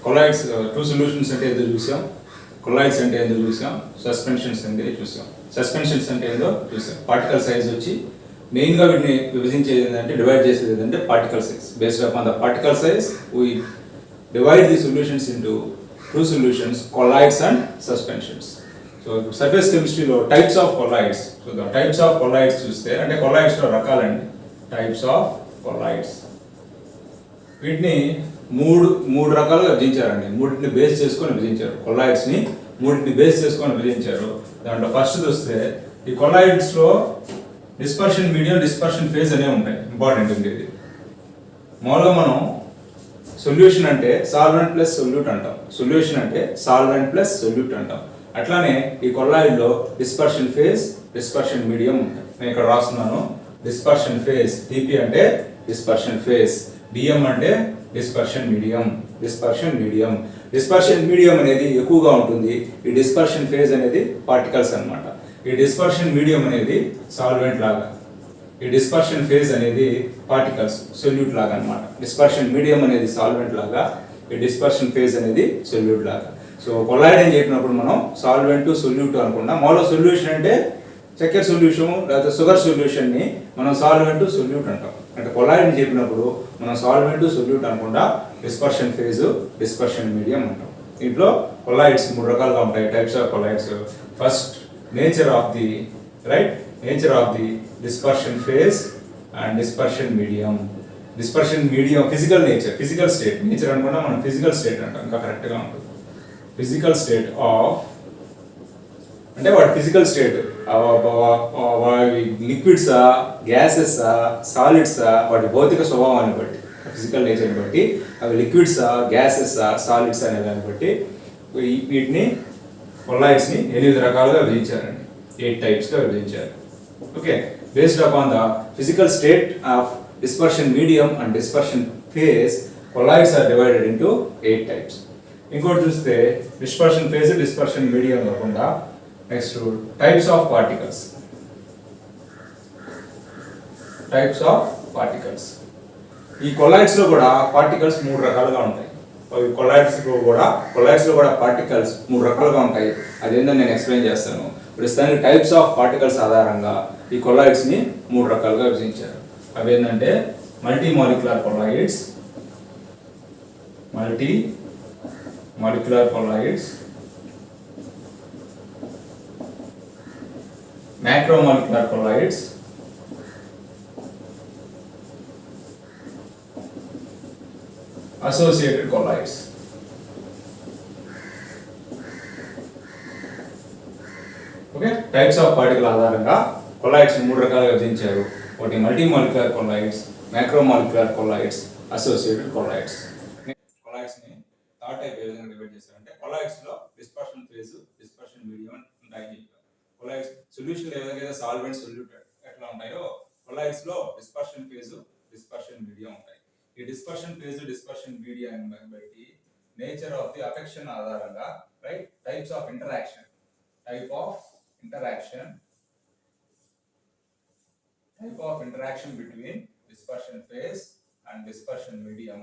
colloids, two solutions అంటే ఏదో చూసాం, colloids అంటే ఏదో చూసాం, సస్పెన్షన్స్ అంటే చూసాం. సస్పెన్షన్స్ అంటే ఏదో చూసాం. పార్టికల్ సైజ్ వచ్చి మెయిన్గా వీటిని విభజించేది ఏంటంటే, డివైడ్ చేసేది ఏంటంటే particle size. Based upon the particle size we divide the solutions into two solutions, colloids and suspensions. So surface chemistry లో types of colloids. So the types of colloids చూస్తే అంటే colloids లో రకాలండి, types of colloids. వీటిని మూడు రకాలుగా విభజించారండి. మూడింటిని base చేసుకొని విభజించారు. colloids ని మూడింటిని బేస్ చేసుకొని విభజించారు. దాంట్లో ఫస్ట్ చూస్తే ఈ colloids లో డిస్పర్షన్ మీడియం, డిస్పర్షన్ ఫేజ్ అనేవి ఉంటాయి. ఇంపార్టెంట్ ఉంది ఇది. మామూలుగా మనం సొల్యూషన్ అంటే సాల్వెంట్ ప్లస్ సొల్యూట్ అంటాం. సొల్యూషన్ అంటే సాల్వెంట్ ప్లస్ సొల్యూట్ అంటాం. అట్లానే ఈ కొల్లాయిడ్లో డిస్పర్షన్ ఫేజ్, డిస్పర్షన్ మీడియం ఉంటాయి. నేను ఇక్కడ రాస్తున్నాను. డిస్పర్షన్ ఫేజ్ డిపి అంటే డిస్పర్షన్ ఫేజ్, డిఎం అంటే dispersion medium. Dispersion medium, dispersion medium అనేది ఎక్కువగా ఉంటుంది. ఈ డిస్పర్షన్ ఫేజ్ అనేది పార్టికల్స్ అన్నమాట. ఈ డిస్పర్షన్ మీడియం అనేది సాల్వెంట్ లాగా, ఈ డిస్పర్షన్ ఫేజ్ అనేది పార్టికల్స్ సొల్యూట్ లాగా అన్నమాట. డిస్పర్షన్ మీడియం అనేది సాల్వెంట్ లాగా, ఈ డిస్పర్షన్ ఫేజ్ అనేది సొల్యూట్ లాగా. సో కొల్లాయిడ్ అని చెప్పినప్పుడు మనం సాల్వెంట్ సొల్యూట్ అనుకున్నా. మామూలుగా సొల్యూషన్ అంటే చక్కెర సొల్యూషన్ లేదా షుగర్ సొల్యూషన్ని మనం సాల్వెంట్ సొల్యూట్ అంటాం. అంటే కొల్లాయిడ్ అని చెప్పినప్పుడు మనం సాల్వెంట్ సొల్యూట్ అనుకుంటా డిస్పర్షన్ ఫేజ్, డిస్పర్షన్ మీడియం అంటాం. దీంట్లో కొల్లాయిడ్స్ మూడు రకాలుగా ఉంటాయి. Types of colloids. First nature of the nature of the dispersion phase and dispersion medium. Dispersion medium physical nature, physical state. Nature అనుకున్నా మనం physical state అంటాం, ఇంకా కరెక్ట్గా ఉంటుంది. Physical state of అంటే వాటి ఫిజికల్ స్టేట్, లిక్విడ్సా, గ్యాసెసా, సాలిడ్సా, వాటి భౌతిక స్వభావాన్ని బట్టి, ఫిజికల్ నేచర్ని బట్టి అవి లిక్విడ్సా, గ్యాసెసా, సాలిడ్స్ అనే దాన్ని బట్టి వీటిని కొల్లాయిడ్స్ని 8 రకాలుగా విభజించారండి. 8 టైప్స్గా విభజించారు. Okay, based upon the physical state of dispersion medium and dispersion phase, colloids are divided into 8 types. ఇంకోటి చూస్తే డిస్పర్షన్ ఫేజ్, డిస్పర్షన్ మీడియం కాకుండా next types of particles. Types of particles. ఈ కొల్లాయిడ్స్లో కూడా పార్టికల్స్ 3 రకాలుగా ఉంటాయి. కొల్లాయిడ్స్లో కూడా పార్టికల్స్ 3 రకాలుగా ఉంటాయి. అదేందో నేను ఎక్స్ప్లెయిన్ చేస్తాను. ప్రస్తుతానికి టైప్స్ ఆఫ్ పార్టికల్స్ ఆధారంగా ఈ కొల్లాయిడ్స్ని 3 రకాలుగా విభజించారు. అవి ఏంటంటే multi molecular colloids, macromolecular colloids, associated colloids. Okay, types of particle ఆధారంగా కొల్లాయిడ్స్ 3 రకాలుగా విభజించారు. ఒకటి multi molecular colloids, macromolecular colloids, associated colloids. Colloids ని థర్డ్ టైప్ ఏ విధంగా డివైడ్ చేశారంటే కొల్లాయిడ్స్ లో డిస్పర్షన్ ఫేజ్, డిస్పర్షన్ మీడియం ఉంటాయని చెప్పారు. కొల్లాయిడ్స్ సొల్యూషన్ ఏ విధంగా సాల్వెంట్, సొల్యూట్ ఎట్లా ఉంటాయో కొల్లాయిడ్స్ లో డిస్పర్షన్ ఫేజ్, డిస్పర్షన్ మీడియం ఉంటాయి. ఈ డిస్పర్షన్ ఫేజ్, డిస్పర్షన్ మీడియం బట్టి నేచర్ ఆఫ్ ది అఫెక్షన్ ఆధారంగా types of interaction, type of interaction between dispersion phase and dispersion medium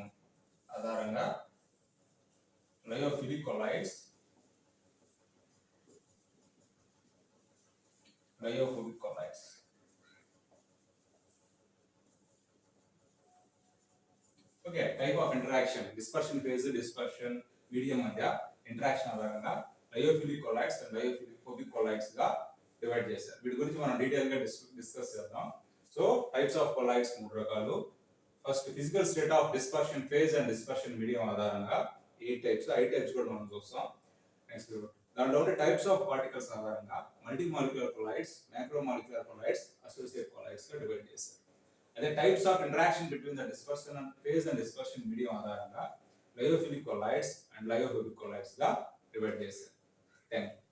ఆధారంగా lyophilic colloids, okay, type of interaction dispersion phase, dispersion medium మధ్య interaction ఆధారంగా lyophilic colloids and lyophilic colloids గా divide చేశారు. వీటి గురించి మనం detail గా డిస్కస్ చేద్దాం. సో టైప్స్ ఆఫ్ కొల్లాయిడ్స్ 3 రకాలు. First physical state of dispersion phase and dispersion medium ఆధారంగా 8 టైప్స్. 5 టైప్స్ కూడా మనం చూస్తాం. నెక్స్ట్ దాంట్లో ఉండే టైప్స్ ఆఫ్ పార్టికల్స్ ఆధారంగా multi molecular colloids, macromolecular కొల్లాయిడ్స్, associate కొల్లాయిడ్స్ గా డివైడ్ చేశారు. అదే types of interaction between the dispersion phase and dispersion medium ఆధారంగా lyophilic colloids and lyophilic colloids గా డివైడ్ చేశారు. Thank you.